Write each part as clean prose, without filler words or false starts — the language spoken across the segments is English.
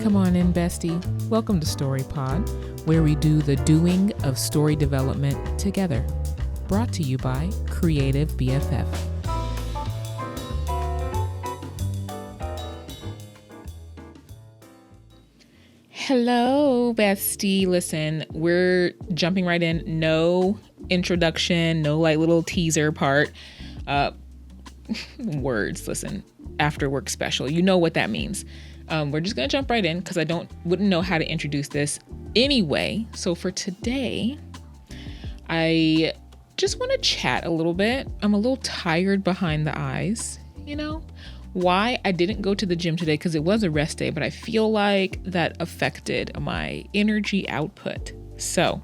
Come on in, bestie. Welcome to StoryPod, where we do the doing of story development together. Brought to you by Creative BFF. Hello, bestie. Listen, we're jumping right in. No introduction, no like little teaser part. Words, listen, after work special. You know what that means. We're just going to jump right in because I wouldn't know how to introduce this anyway. So for today, I just want to chat a little bit. I'm a little tired behind the eyes, Why? I didn't go to the gym today because it was a rest day, but I feel like that affected my energy output. So,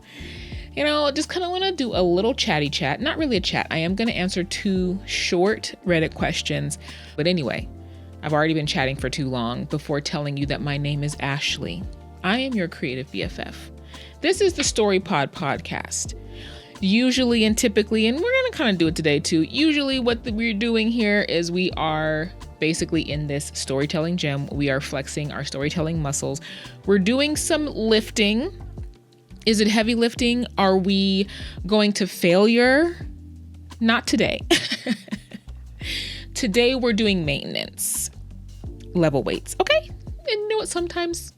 just kind of want to do a little chatty chat. Not really a chat. I am going to answer 2 short Reddit questions. But anyway, I've already been chatting for too long before telling you that my name is Ashley. I am your creative BFF. This is the StoryPod podcast. Usually and typically, and we're going to kind of do it today too. Usually what we're doing here is we are basically in this storytelling gym. We are flexing our storytelling muscles. We're doing some lifting. Is it heavy lifting? Are we going to failure? Not today. Today we're doing maintenance level weights. Okay. And you know what? Sometimes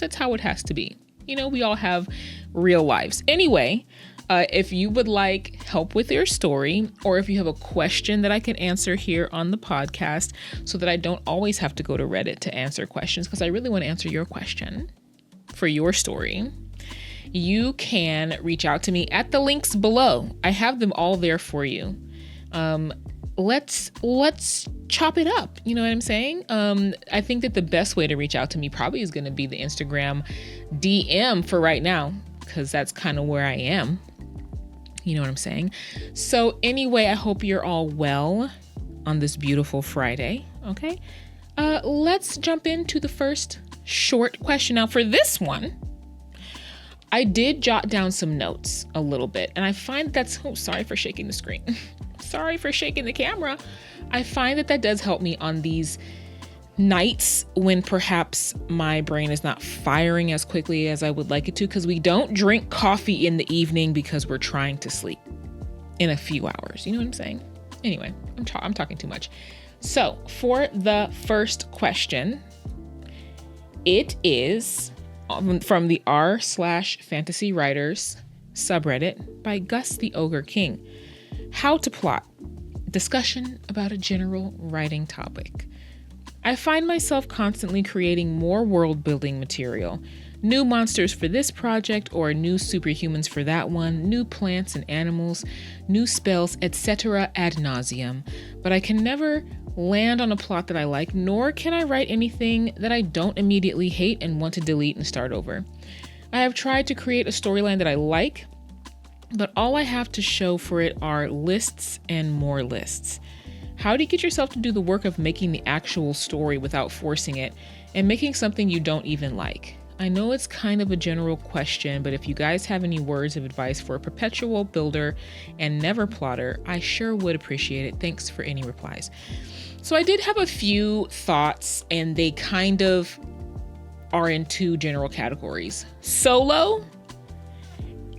that's how it has to be. We all have real lives. Anyway, if you would like help with your story, or if you have a question that I can answer here on the podcast so that I don't always have to go to Reddit to answer questions, because I really want to answer your question for your story, you can reach out to me at the links below. I have them all there for you. Let's chop it up. You know what I'm saying? I think that the best way to reach out to me probably is going to be the Instagram DM for right now, because that's kind of where I am. You know what I'm saying? So anyway, I hope you're all well on this beautiful Friday. Okay. Let's jump into the first short question. Now for this one, I did jot down some notes a little bit, and I find sorry for shaking the screen. Sorry for shaking the camera. I find that does help me on these nights when perhaps my brain is not firing as quickly as I would like it to, because we don't drink coffee in the evening because we're trying to sleep in a few hours. You know what I'm saying? Anyway, I'm talking too much. So for the first question, it is from the r/fantasy writers subreddit by Gus the Ogre King. How to plot. Discussion about a general writing topic. I find myself constantly creating more world building material. New monsters for this project, or new superhumans for that one, new plants and animals, new spells, etc. ad nauseum. But I can never land on a plot that I like, nor can I write anything that I don't immediately hate and want to delete and start over. I have tried to create a storyline that I like, but all I have to show for it are lists and more lists. How do you get yourself to do the work of making the actual story without forcing it and making something you don't even like? I know it's kind of a general question, but if you guys have any words of advice for a perpetual builder and never plotter, I sure would appreciate it. Thanks for any replies. So I did have a few thoughts, and they kind of are in 2 general categories: solo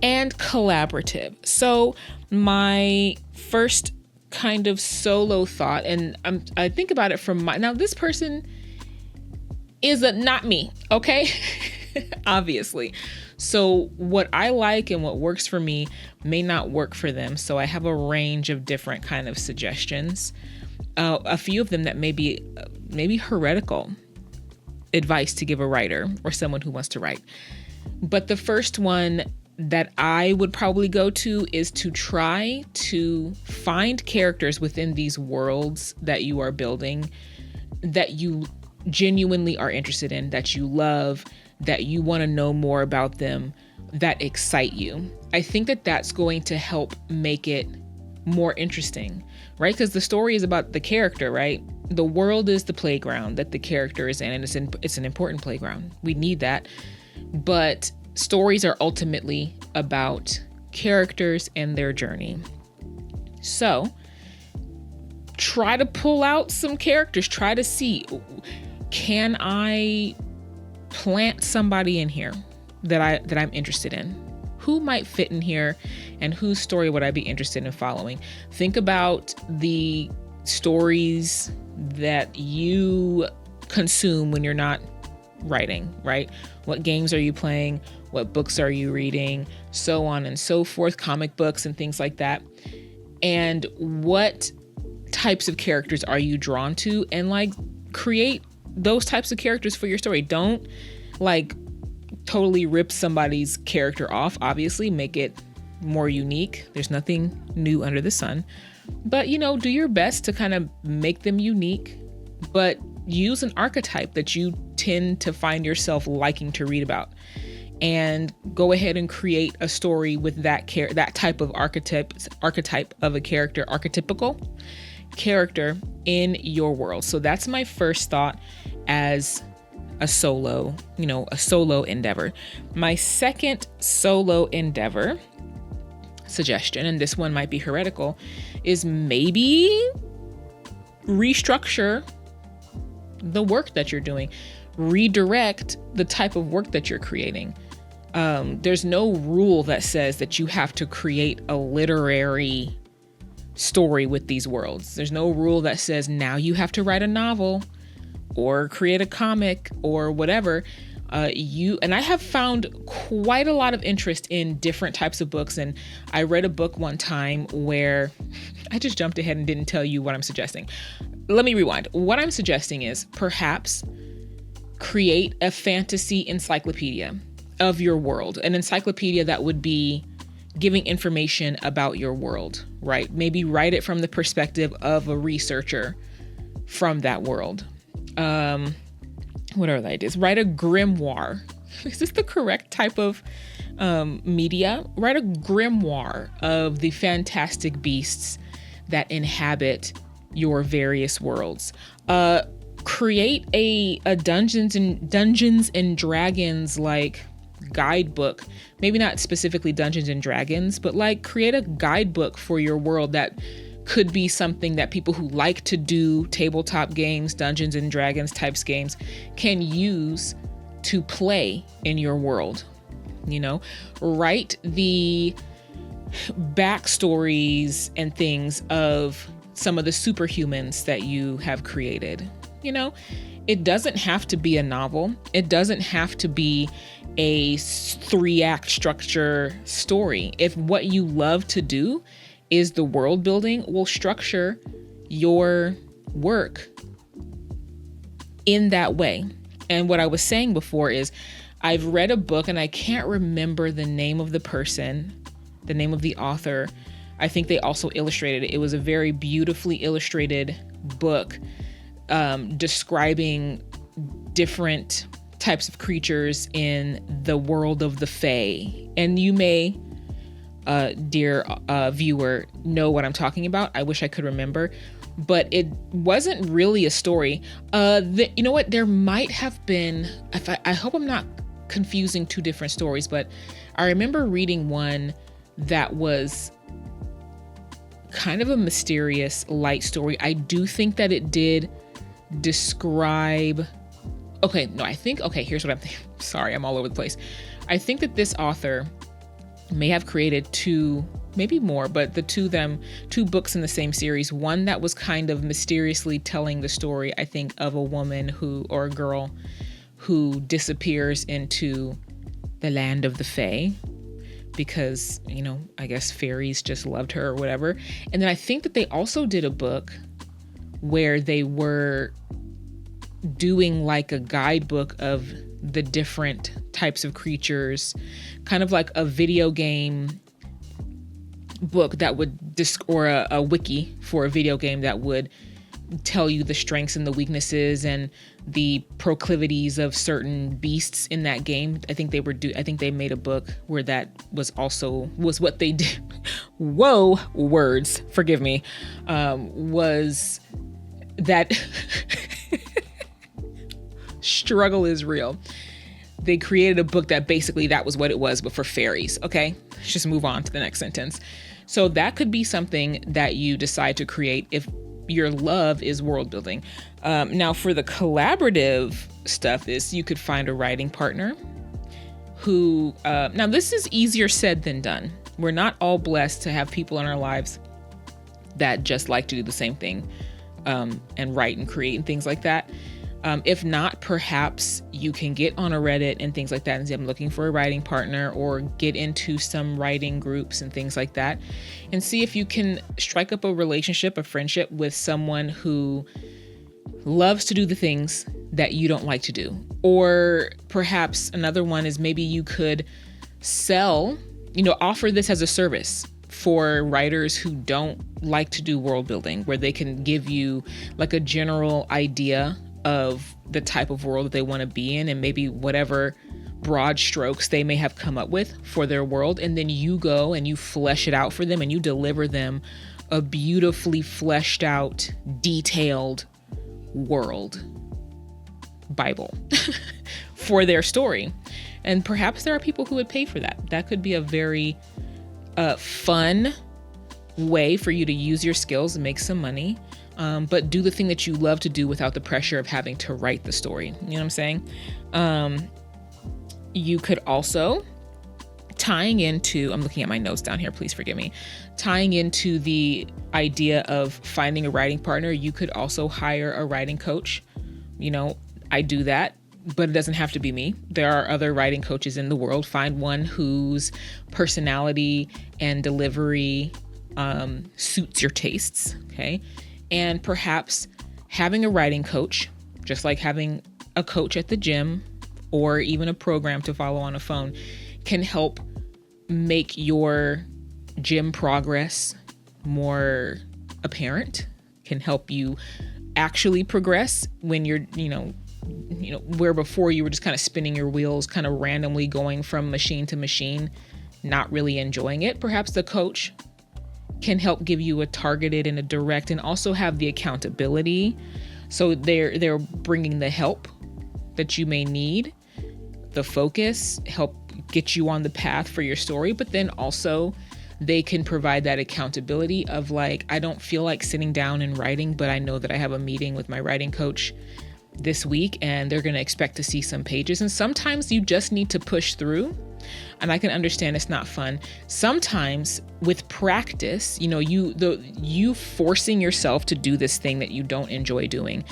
and collaborative. So my first kind of solo thought, and I think about it from now this person is not me, okay? Obviously. So what I like and what works for me may not work for them. So I have a range of different kind of suggestions. A few of them that may be maybe heretical advice to give a writer or someone who wants to write. But the first one that I would probably go to is to try to find characters within these worlds that you are building that you genuinely are interested in, that you love, that you want to know more about them, that excite you. I think that that's going to help make it more interesting, right? Because the story is about the character, right? The world is the playground that the character is in, and it's an important playground. We need that. But stories are ultimately about characters and their journey. So try to pull out some characters, try to see, can I plant somebody in here that I'm interested in. Who might fit in here, and whose story would I be interested in following? Think about the stories that you consume when you're not writing, right? What games are you playing? What books are you reading? So on and so forth, comic books and things like that. And what types of characters are you drawn to? And like, create those types of characters for your story. Don't like totally rip somebody's character off. Obviously, make it more unique. There's nothing new under the sun. But, you know, do your best to kind of make them unique, but use an archetype that you tend to find yourself liking to read about. And go ahead and create a story with that type of archetype of a character, archetypical character in your world. So that's my first thought as a solo endeavor. My second solo endeavor suggestion, and this one might be heretical, is maybe restructure the work that you're doing, redirect the type of work that you're creating. There's no rule that says that you have to create a literary story with these worlds. There's no rule that says now you have to write a novel or create a comic or whatever. And I have found quite a lot of interest in different types of books. And I read a book one time where I just jumped ahead and didn't tell you what I'm suggesting. Let me rewind. What I'm suggesting is perhaps create a fantasy encyclopedia of your world, an encyclopedia that would be giving information about your world, right? Maybe write it from the perspective of a researcher from that world. What are the ideas? Write a grimoire. Is this the correct type of media? Write a grimoire of the fantastic beasts that inhabit your various worlds. Create a Dungeons and Dragons like guidebook. Maybe not specifically Dungeons and Dragons, but like create a guidebook for your world that could be something that people who like to do tabletop games, Dungeons and Dragons types games, can use to play in your world. You know, write the backstories and things of some of the superhumans that you have created. You know, it doesn't have to be a novel. It doesn't have to be a 3-act structure story. If what you love to do is the world building, will structure your work in that way. And what I was saying before is I've read a book and I can't remember the name of the person, the name of the author. I think they also illustrated it. It was a very beautifully illustrated book describing different types of creatures in the world of the Fae. And you may, dear viewer, know what I'm talking about. I wish I could remember, but it wasn't really a story. You know what? There might have been, I hope I'm not confusing two different stories, but I remember reading one that was kind of a mysterious light story. I do think that it did describe, here's what I'm thinking. Sorry, I'm all over the place. I think that this author may have created two, maybe more, but two books in the same series. One that was kind of mysteriously telling the story, I think, of a woman or a girl who disappears into the land of the Fae because, you know, I guess fairies just loved her or whatever. And then I think that they also did a book where they were doing like a guidebook of the different types of creatures, kind of like a video game book that would or a wiki for a video game that would tell you the strengths and the weaknesses and the proclivities of certain beasts in that game. I think they made a book where that was what they did. Whoa, words, forgive me. Was that struggle is real. They created a book that basically that was what it was, but for fairies. Okay, let's just move on to the next sentence. So that could be something that you decide to create if your love is world building. Now for the collaborative stuff is you could find a writing partner who, now this is easier said than done. We're not all blessed to have people in our lives that just like to do the same thing, and write and create and things like that. If not, perhaps you can get on a Reddit and things like that and say, I'm looking for a writing partner, or get into some writing groups and things like that, and see if you can strike up a relationship, a friendship with someone who loves to do the things that you don't like to do. Or perhaps another one is maybe you could offer this as a service for writers who don't like to do world building, where they can give you like a general idea of the type of world that they want to be in, and maybe whatever broad strokes they may have come up with for their world. And then you go and you flesh it out for them, and you deliver them a beautifully fleshed out, detailed world Bible for their story. And perhaps there are people who would pay for that. That could be a very fun way for you to use your skills and make some money, but do the thing that you love to do without the pressure of having to write the story. You know what I'm saying? You could also, tying into, I'm looking at my notes down here, please forgive me, tying into the idea of finding a writing partner, you could also hire a writing coach. I do that, but it doesn't have to be me. There are other writing coaches in the world. Find one whose personality and delivery suits your tastes, okay? And perhaps having a writing coach, just like having a coach at the gym or even a program to follow on a phone, can help make your gym progress more apparent, can help you actually progress when you're, where before you were just kind of spinning your wheels, kind of randomly going from machine to machine, not really enjoying it. Perhaps the coach can help give you a targeted and a direct, and also have the accountability. So they're bringing the help that you may need, the focus, help get you on the path for your story, but then also they can provide that accountability of like, I don't feel like sitting down and writing, but I know that I have a meeting with my writing coach this week and they're going to expect to see some pages. And sometimes you just need to push through. And I can understand it's not fun. Sometimes with practice, you forcing yourself to do this thing that you don't enjoy doing,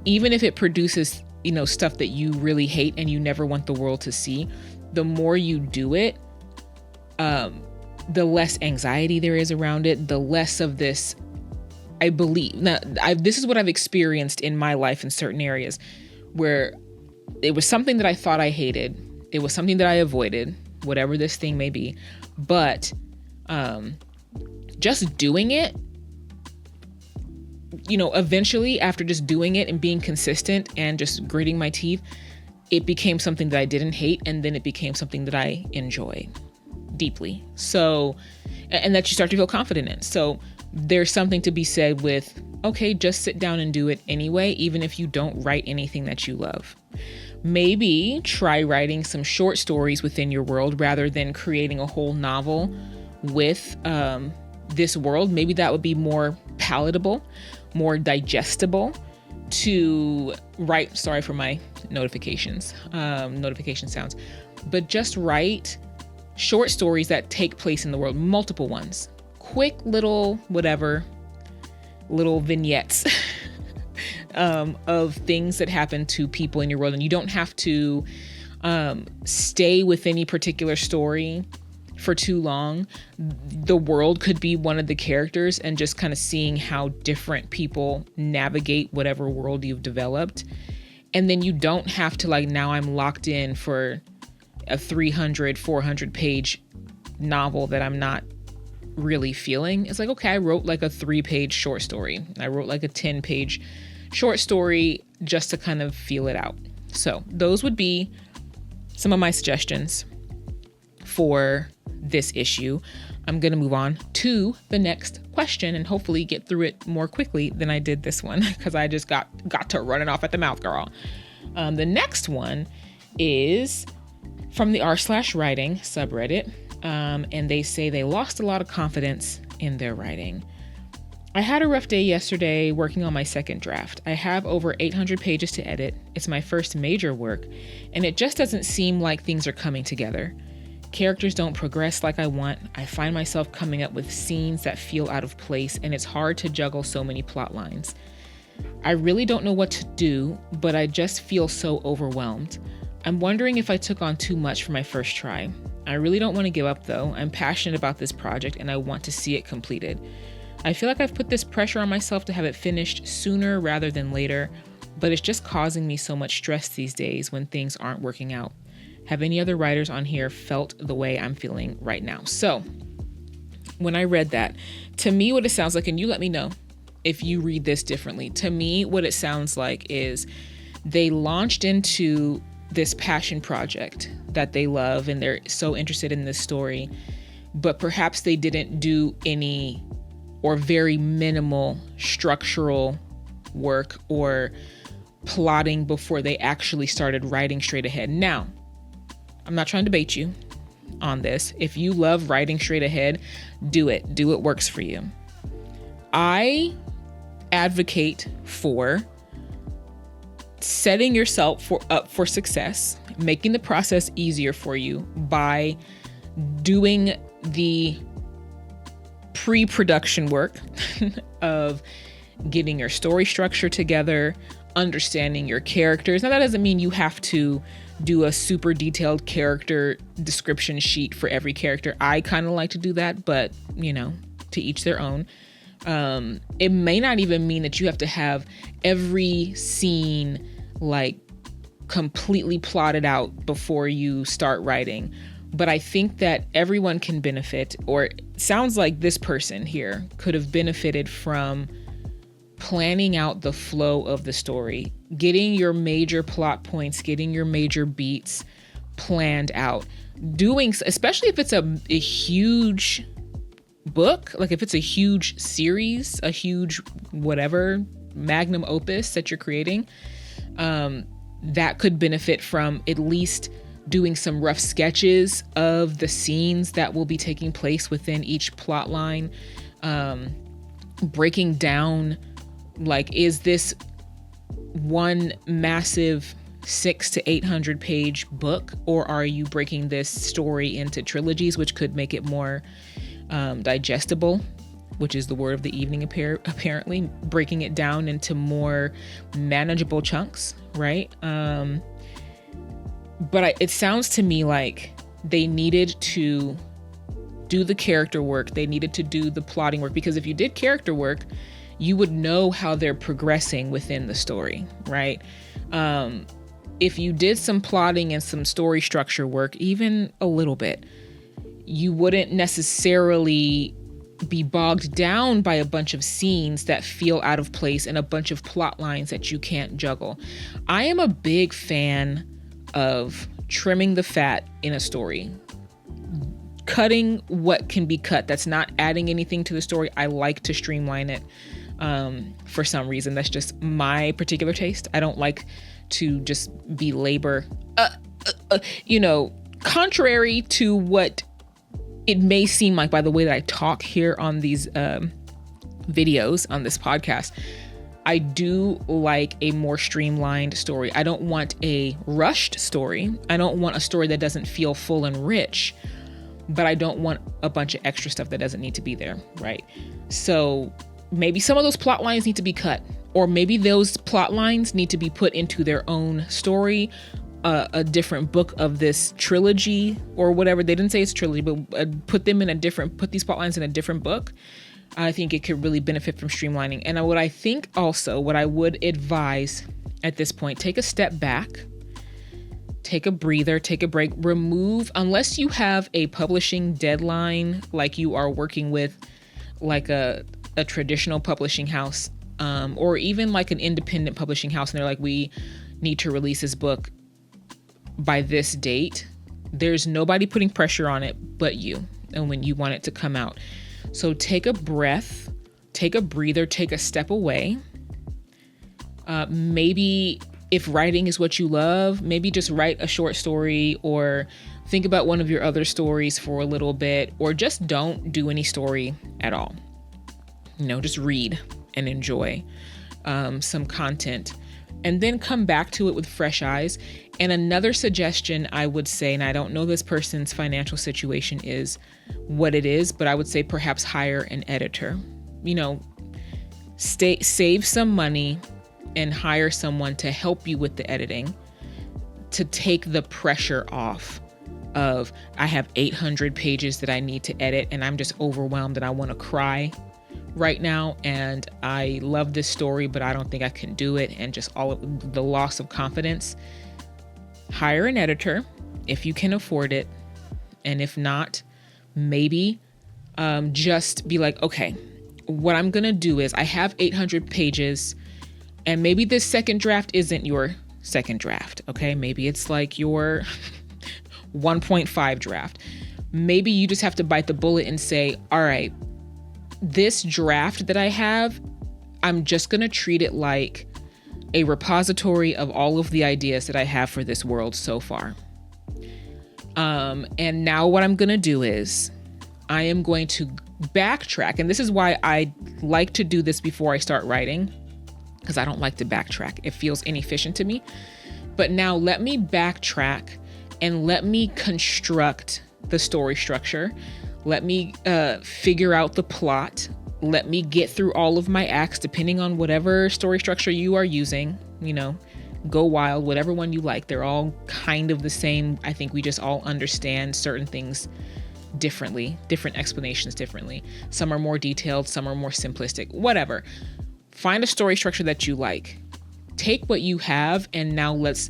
even if it produces, stuff that you really hate and you never want the world to see, the more you do it, the less anxiety there is around it, the less of this, I believe. Now, this is what I've experienced in my life in certain areas where it was something that I thought I hated. It was something that I avoided, whatever this thing may be. But just doing it, eventually after just doing it and being consistent and just gritting my teeth, it became something that I didn't hate. And then it became something that I enjoy deeply. So, and that you start to feel confident in. So there's something to be said with, okay, just sit down and do it anyway, even if you don't write anything that you love. Maybe try writing some short stories within your world rather than creating a whole novel with this world. Maybe that would be more palatable, more digestible to write. Sorry for my notification sounds, but just write short stories that take place in the world, multiple ones, quick little vignettes of things that happen to people in your world. And you don't have to stay with any particular story for too long. The world could be one of the characters, and just kind of seeing how different people navigate whatever world you've developed. And then you don't have to now I'm locked in for a 300, 400 page novel that I'm not really feeling. It's like, okay, I wrote a 3-page short story. I wrote a 10-page short story just to kind of feel it out. So those would be some of my suggestions for this issue. I'm going to move on to the next question and hopefully get through it more quickly than I did this one, because I just got to running off at the mouth, girl. The next one is from the r/writing subreddit. And they say they lost a lot of confidence in their writing. I had a rough day yesterday working on my second draft. I have over 800 pages to edit. It's my first major work, and it just doesn't seem like things are coming together. Characters don't progress like I want. I find myself coming up with scenes that feel out of place, and it's hard to juggle so many plot lines. I really don't know what to do, but I just feel so overwhelmed. I'm wondering if I took on too much for my first try. I really don't want to give up though. I'm passionate about this project and I want to see it completed. I feel like I've put this pressure on myself to have it finished sooner rather than later, but it's just causing me so much stress these days when things aren't working out. Have any other writers on here felt the way I'm feeling right now? So when I read that, to me, what it sounds like, and you let me know if you read this differently, to me, what it sounds like is they launched into this passion project that they love and they're so interested in this story, but perhaps they didn't do any or very minimal structural work or plotting before they actually started writing straight ahead. Now, I'm not trying to debate you on this. If you love writing straight ahead, do it. Do what works for you. I advocate for setting yourself up for success, making the process easier for you by doing the pre-production work of getting your story structure together, understanding your characters. Now, that doesn't mean you have to do a super detailed character description sheet for every character. I kind of like to do that, but to each their own. It may not even mean that you have to have every scene like completely plotted out before you start writing. But I think that everyone can benefit, or it sounds like this person here could have benefited from planning out the flow of the story, getting your major plot points, getting your major beats planned out, especially if it's a huge book, like if it's a huge series, a huge whatever magnum opus that you're creating, that could benefit from at least doing some rough sketches of the scenes that will be taking place within each plot line, breaking down, like, is this one massive 600 to 800 page book, or are you breaking this story into trilogies, which could make it more digestible, which is the word of the evening, apparently, breaking it down into more manageable chunks, right? But it sounds to me like they needed to do the character work. They needed to do the plotting work, because if you did character work, you would know how they're progressing within the story, right? If you did some plotting and some story structure work, even a little bit, you wouldn't necessarily be bogged down by a bunch of scenes that feel out of place and a bunch of plot lines that you can't juggle. I am a big fan of trimming the fat in a story, cutting what can be cut. That's not adding anything to the story. I like to streamline it. For some reason, that's just my particular taste. I don't like to just be labor, contrary to what it may seem like by the way that I talk here on these videos on this podcast. I do like a more streamlined story. I don't want a rushed story. I don't want a story that doesn't feel full and rich, but I don't want a bunch of extra stuff that doesn't need to be there, right? So maybe some of those plot lines need to be cut, or maybe those plot lines need to be put into their own story, a different book of this trilogy or whatever. They didn't say it's a trilogy, but put these plot lines in a different book. I think it could really benefit from streamlining. And what I would advise at this point, take a step back, take a breather, take a break, unless you have a publishing deadline, like you are working with like a traditional publishing house, or even like an independent publishing house, and they're like, we need to release this book by this date. There's nobody putting pressure on it but you, and when you want it to come out. So take a breath, take a breather, take a step away. Maybe if writing is what you love, maybe just write a short story, or think about one of your other stories for a little bit, or just don't do any story at all. just read and enjoy some content, and then come back to it with fresh eyes. And another suggestion I would say, and I don't know this person's financial situation is what it is, but I would say perhaps hire an editor. Save some money and hire someone to help you with the editing, to take the pressure off of, I have 800 pages that I need to edit and I'm just overwhelmed and I want to cry right now, and I love this story, but I don't think I can do it, and just all of the loss of confidence. Hire an editor if you can afford it. And if not, maybe just be like, okay, what I'm going to do is I have 800 pages, and maybe this second draft isn't your second draft. Okay. Maybe it's like your 1.5 draft. Maybe you just have to bite the bullet and say, all right, this draft that I have, I'm just going to treat it like a repository of all of the ideas that I have for this world so far. And now what I'm going to do is I am going to backtrack. And this is why I like to do this before I start writing, because I don't like to backtrack. It feels inefficient to me. But now let me backtrack and let me construct the story structure. Let me figure out the plot. Let me get through all of my acts, depending on whatever story structure you are using. Go wild, whatever one you like. They're all kind of the same. I think we just all understand certain things differently, different explanations differently. Some are more detailed, some are more simplistic, whatever. Find a story structure that you like. Take what you have, and now let's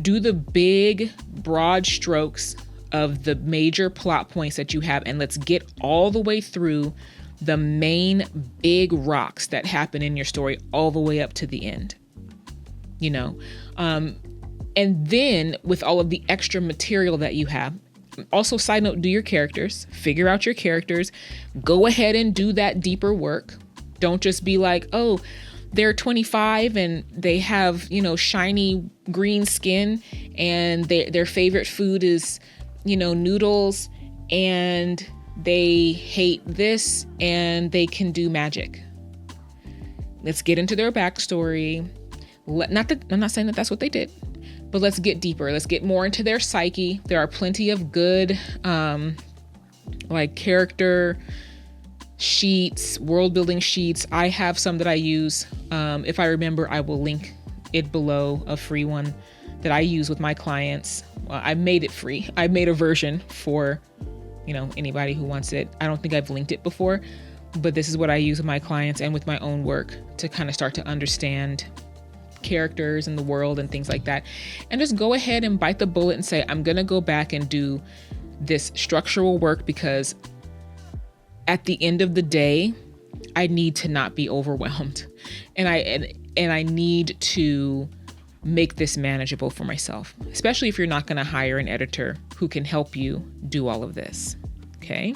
do the big, broad strokes of the major plot points that you have, and let's get all the way through the main big rocks that happen in your story all the way up to the end. And then with all of the extra material that you have, also side note, do your characters, figure out your characters, go ahead and do that deeper work. Don't just be like, oh, they're 25 and they have, shiny green skin, and their favorite food is, noodles, and they hate this and they can do magic. Let's get into their backstory. I'm not saying that that's what they did, but let's get deeper. Let's get more into their psyche. There are plenty of good, character sheets, world building sheets. I have some that I use. If I remember, I will link it below, a free one that I use with my clients. I made it free. I made a version for, anybody who wants it. I don't think I've linked it before, but this is what I use with my clients and with my own work to kind of start to understand characters in the world and things like that. And just go ahead and bite the bullet and say, I'm going to go back and do this structural work, because at the end of the day, I need to not be overwhelmed. And I need to make this manageable for myself, especially if you're not going to hire an editor who can help you do all of this. Okay.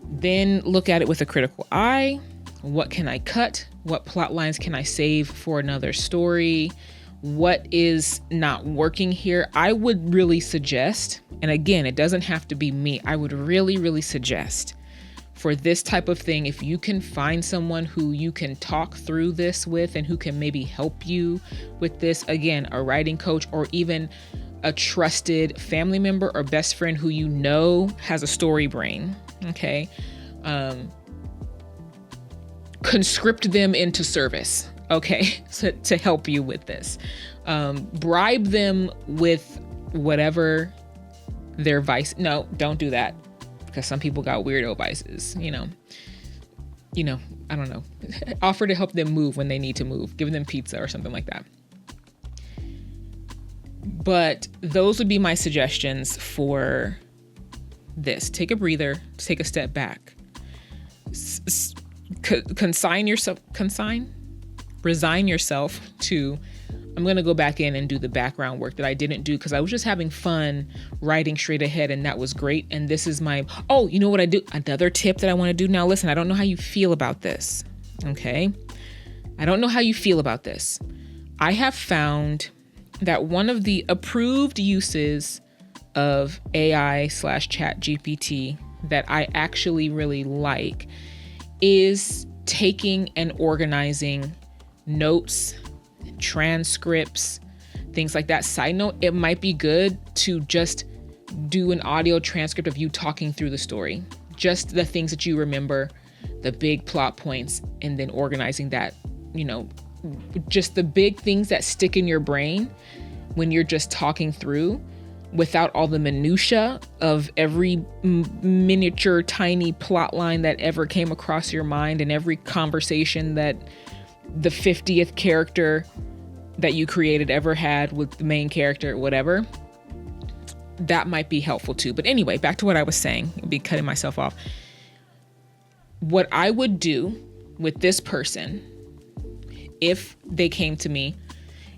Then look at it with a critical eye. What can I cut? What plot lines can I save for another story? What is not working here? I would really suggest, and again, it doesn't have to be me, I would really, really suggest for this type of thing, if you can find someone who you can talk through this with and who can maybe help you with this, again, a writing coach or even a trusted family member or best friend who has a story brain, okay? Conscript them into service, okay, to help you with this. Bribe them with whatever their vice. No, don't do that, because some people got weirdo vices, I don't know. Offer to help them move when they need to move. Give them pizza or something like that. But those would be my suggestions for this. Take a breather, take a step back. Resign yourself to, I'm going to go back in and do the background work that I didn't do because I was just having fun writing straight ahead, and that was great. And this is you know what I do? Another tip that I want to do now. Listen, I don't know how you feel about this. Okay. I don't know how you feel about this. I have found that one of the approved uses of AI/chat GPT that I actually really like is taking and organizing notes, transcripts, things like that. Side note, it might be good to just do an audio transcript of you talking through the story, just the things that you remember, the big plot points, and then organizing that, just the big things that stick in your brain when you're just talking through, without all the minutia of every miniature tiny plot line that ever came across your mind, and every conversation that the 50th character that you created ever had with the main character, whatever. That might be helpful too. But anyway, back to what I was saying. I'll be cutting myself off. What I would do with this person, if they came to me,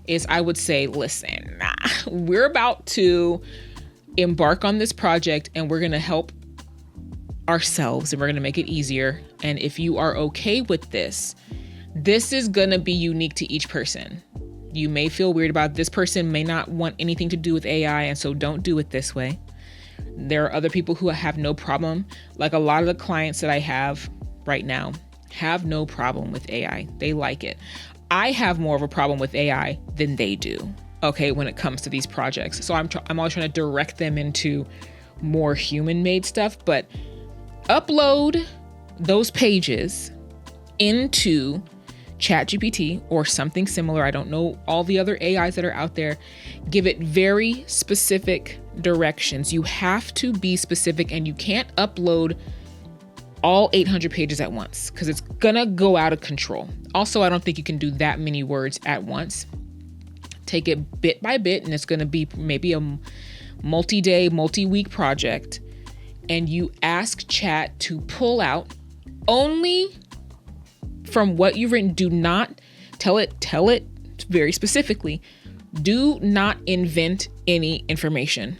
is I would say, listen, we're about to embark on this project, and we're going to help ourselves, and we're going to make it easier. And if you are okay with this, this is going to be unique to each person. You may feel weird about it. This person may not want anything to do with AI, and so don't do it this way. There are other people who have no problem. Like a lot of the clients that I have right now have no problem with AI. They like it. I have more of a problem with AI than they do, okay, when it comes to these projects. So I'm always trying to direct them into more human-made stuff, but upload those pages into ChatGPT or something similar. I don't know all the other AIs that are out there. Give it very specific directions. You have to be specific, and you can't upload all 800 pages at once because it's gonna go out of control. Also, I don't think you can do that many words at once. Take it bit by bit, and it's gonna be maybe a multi-day, multi-week project. And you ask Chat to pull out only from what you've written. Do not tell it very specifically. Do not invent any information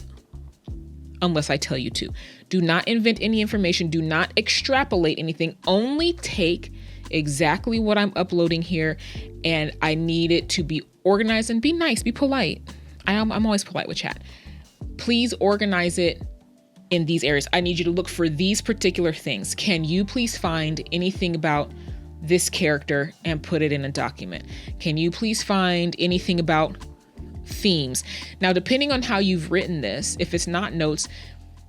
unless I tell you to. Do not invent any information. Do not extrapolate anything. Only take exactly what I'm uploading here, and I need it to be organized and be nice, be polite. I'm always polite with Chat. Please organize it in these areas. I need you to look for these particular things. Can you please find anything about this character and put it in a document? Can you please find anything about themes? Now, depending on how you've written this, if it's not notes,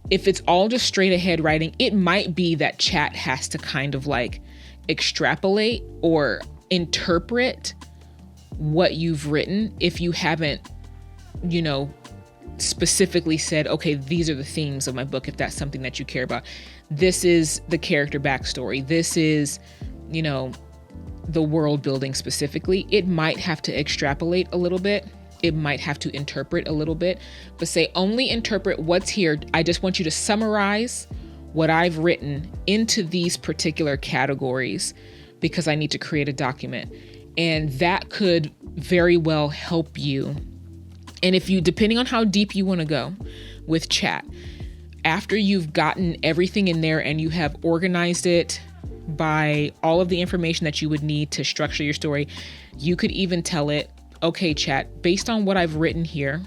if it's all just straight ahead writing, it might be that Chat has to kind of like extrapolate or interpret what you've written if you haven't, specifically said, okay, these are the themes of my book, if that's something that you care about. This is the character backstory. This is, the world building specifically. It might have to extrapolate a little bit. It might have to interpret a little bit, but say only interpret what's here. I just want you to summarize what I've written into these particular categories because I need to create a document. And that could very well help you. And if you, depending on how deep you want to go with Chat, after you've gotten everything in there and you have organized it by all of the information that you would need to structure your story, you could even tell it, okay, Chat, based on what I've written here,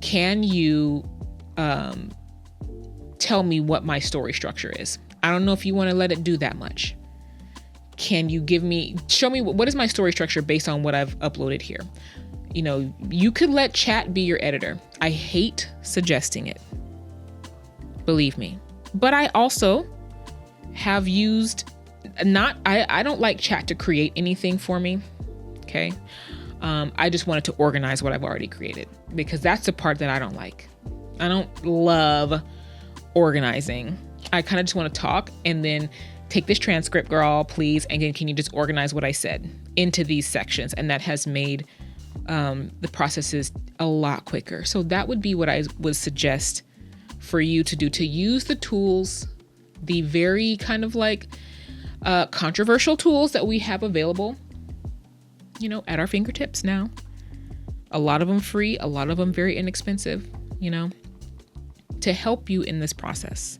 can you tell me what my story structure is? I don't know if you want to let it do that much. Can you show me what is my story structure based on what I've uploaded here? You could let Chat be your editor. I hate suggesting it, believe me. But I also have used, I don't like Chat to create anything for me, okay? I just wanted to organize what I've already created because that's the part that I don't like. I don't love organizing. I kind of just want to talk and then take this transcript, girl, please. And then can you just organize what I said into these sections? And that has made the processes a lot quicker. So that would be what I would suggest for you to do, to use the tools, the very kind of like controversial tools that we have available, at our fingertips now. A lot of them free, a lot of them very inexpensive, to help you in this process.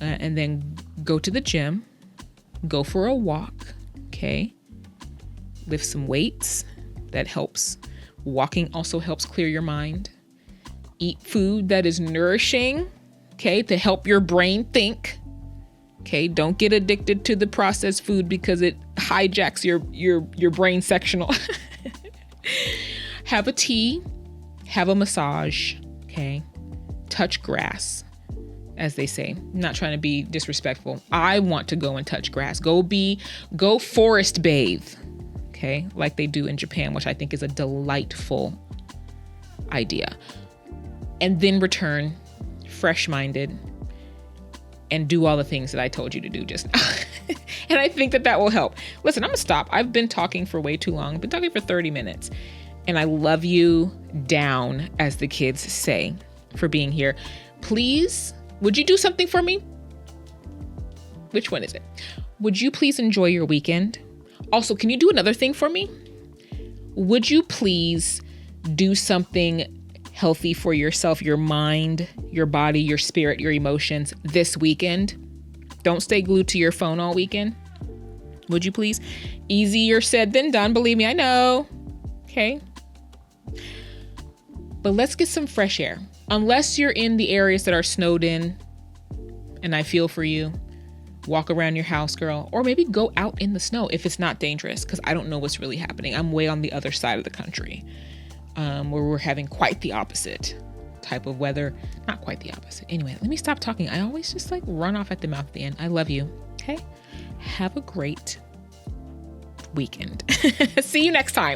And then go to the gym, go for a walk, okay? Lift some weights. That helps. Walking also helps clear your mind. Eat food that is nourishing, okay, to help your brain think. Okay, don't get addicted to the processed food because it hijacks your brain sectional. Have a tea, have a massage, okay? Touch grass, as they say. I'm not trying to be disrespectful. I want to go and touch grass. Go forest bathe, okay? Like they do in Japan, which I think is a delightful idea. And then return fresh-minded and do all the things that I told you to do just now. And I think that will help. Listen, I'm gonna stop. I've been talking for way too long. I've been talking for 30 minutes. And I love you down, as the kids say, for being here. Please, would you do something for me? Which one is it? Would you please enjoy your weekend? Also, can you do another thing for me? Would you please do something healthy for yourself, your mind, your body, your spirit, your emotions this weekend? Don't stay glued to your phone all weekend. Would you please? Easier said than done. Believe me, I know. Okay. But let's get some fresh air. Unless you're in the areas that are snowed in, and I feel for you, walk around your house, girl, or maybe go out in the snow if it's not dangerous, because I don't know what's really happening. I'm way on the other side of the country, where we're having quite the opposite type of weather. Not quite the opposite. Anyway, let me stop talking. I always just like run off at the mouth at the end. I love you. Okay. Have a great weekend. See you next time.